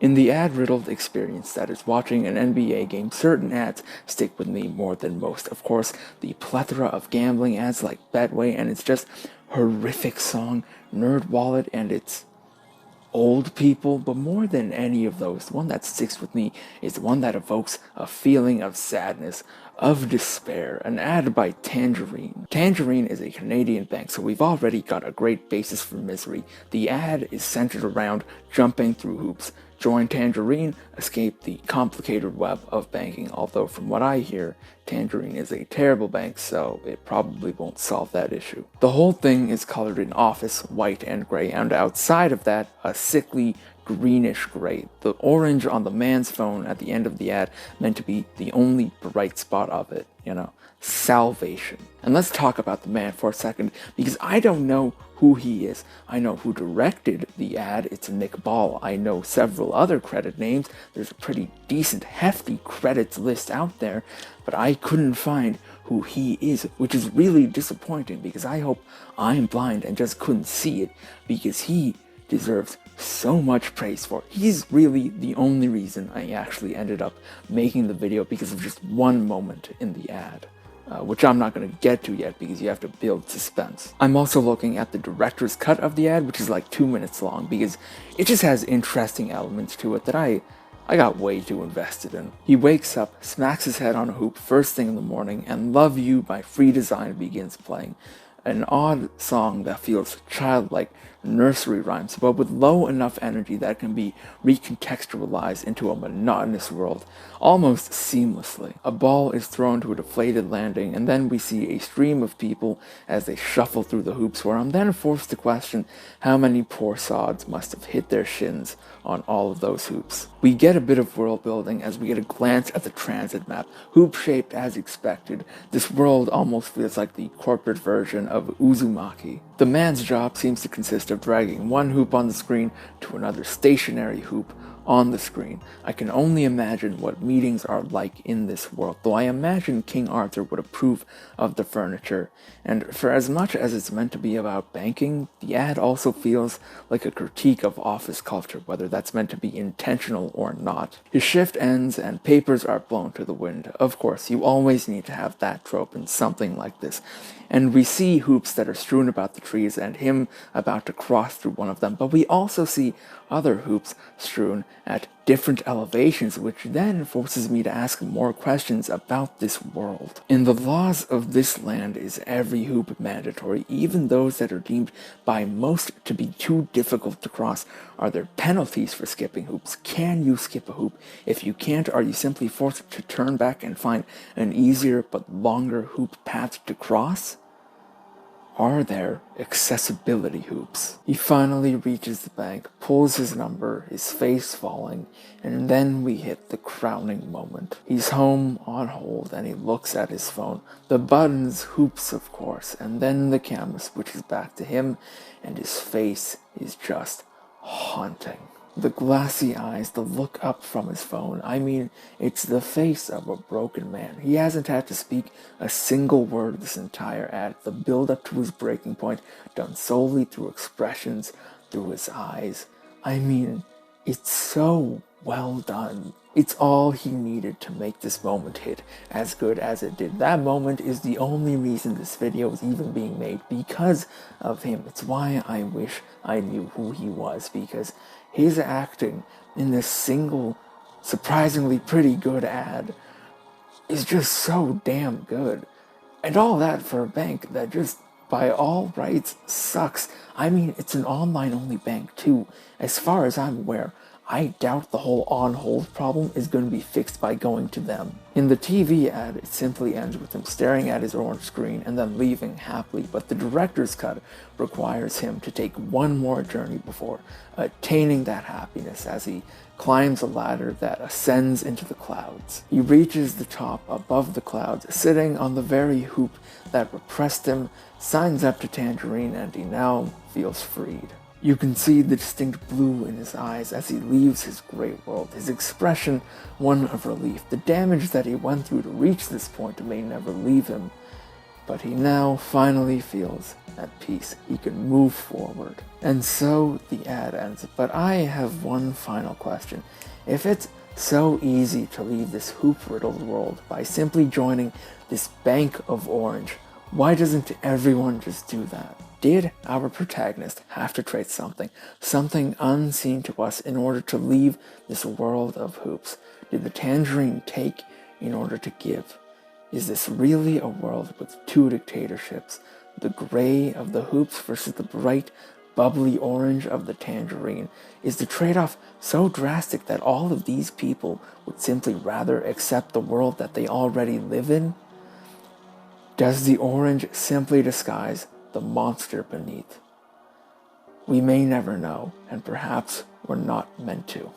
In the ad-riddled experience that is watching an NBA game, certain ads stick with me more than most. Of course, the plethora of gambling ads like Betway and its just horrific song, NerdWallet, and its old people, but more than any of those, the one that sticks with me is the one that evokes a feeling of sadness, of despair, an ad by Tangerine. Tangerine is a Canadian bank, so we've already got a great basis for misery. The ad is centered around jumping through hoops. Join Tangerine, escape the complicated web of banking, although from what I hear, Tangerine is a terrible bank, so it probably won't solve that issue. The whole thing is colored in office, white and gray, and outside of that, a sickly greenish gray. The orange on the man's phone at the end of the ad meant to be the only bright spot of it, salvation. And let's talk about the man for a second, because I don't know who he is. I know who directed the ad, it's Nick Ball. I know several other credit names. There's a pretty decent, hefty credits list out there, but I couldn't find who he is, which is really disappointing, because I hope I'm blind and just couldn't see it, because he deserves so much praise for it. He's really the only reason I actually ended up making the video, because of just one moment in the ad. Which I'm not going to get to yet because you have to build suspense. I'm also looking at the director's cut of the ad, which is like 2 minutes long, because it just has interesting elements to it that I got way too invested in. He wakes up, smacks his head on a hoop first thing in the morning, and Love You by Free Design begins playing. An odd song that feels childlike, nursery rhymes, but with low enough energy that can be recontextualized into a monotonous world, almost seamlessly. A ball is thrown to a deflated landing, and then we see a stream of people as they shuffle through the hoops, where I'm then forced to question how many poor sods must have hit their shins on all of those hoops. We get a bit of world building as we get a glance at the transit map, hoop-shaped as expected. This world almost feels like the corporate version of Uzumaki. The man's job seems to consist of dragging one hoop on the screen to another stationary hoop on the screen. I can only imagine what meetings are like in this world, though I imagine King Arthur would approve of the furniture. And for as much as it's meant to be about banking, the ad also feels like a critique of office culture, whether that's meant to be intentional or not. His shift ends and papers are blown to the wind. Of course, you always need to have that trope in something like this. And we see hoops that are strewn about the trees and him about to cross through one of them, but we also see other hoops strewn at different elevations, which then forces me to ask more questions about this world. In the laws of this land, is every hoop mandatory, even those that are deemed by most to be too difficult to cross? Are there penalties for skipping hoops? Can you skip a hoop? If you can't, are you simply forced to turn back and find an easier but longer hoop path to cross? Are there accessibility hoops? He finally reaches the bank, pulls his number, his face falling, and then we hit the crowning moment. He's home on hold and he looks at his phone. The buttons, hoops of course, and then the camera switches back to him and his face is just haunting. The glassy eyes, the look up from his phone. I mean, it's the face of a broken man. He hasn't had to speak a single word this entire ad. The build-up to his breaking point, done solely through expressions, through his eyes. I mean, it's so well done. It's all he needed to make this moment hit as good as it did. That moment is the only reason this video is even being made, because of him. It's why I wish I knew who he was, because his acting in this single, surprisingly pretty good ad is just so damn good. And all that for a bank that just, by all rights, sucks. I mean, it's an online-only bank too. As far as I'm aware, I doubt the whole on-hold problem is going to be fixed by going to them. In the TV ad, it simply ends with him staring at his orange screen and then leaving happily, but the director's cut requires him to take one more journey before attaining that happiness as he climbs a ladder that ascends into the clouds. He reaches the top above the clouds, sitting on the very hoop that repressed him, signs up to Tangerine, and he now feels freed. You can see the distinct blue in his eyes as he leaves his great world, his expression one of relief. The damage that he went through to reach this point may never leave him, But he now finally feels at peace. He can move forward. And so the ad ends. But I have one final question. If it's so easy to leave this hoop-riddled world by simply joining this bank of orange, why doesn't everyone just do that? Did our protagonist have to trade something unseen to us in order to leave this world of hoops? Did the tangerine take in order to give? Is this really a world with two dictatorships? The gray of the hoops versus the bright, bubbly orange of the tangerine? Is the trade-off so drastic that all of these people would simply rather accept the world that they already live in? Does the orange simply disguise the monster beneath? We may never know, and perhaps we're not meant to.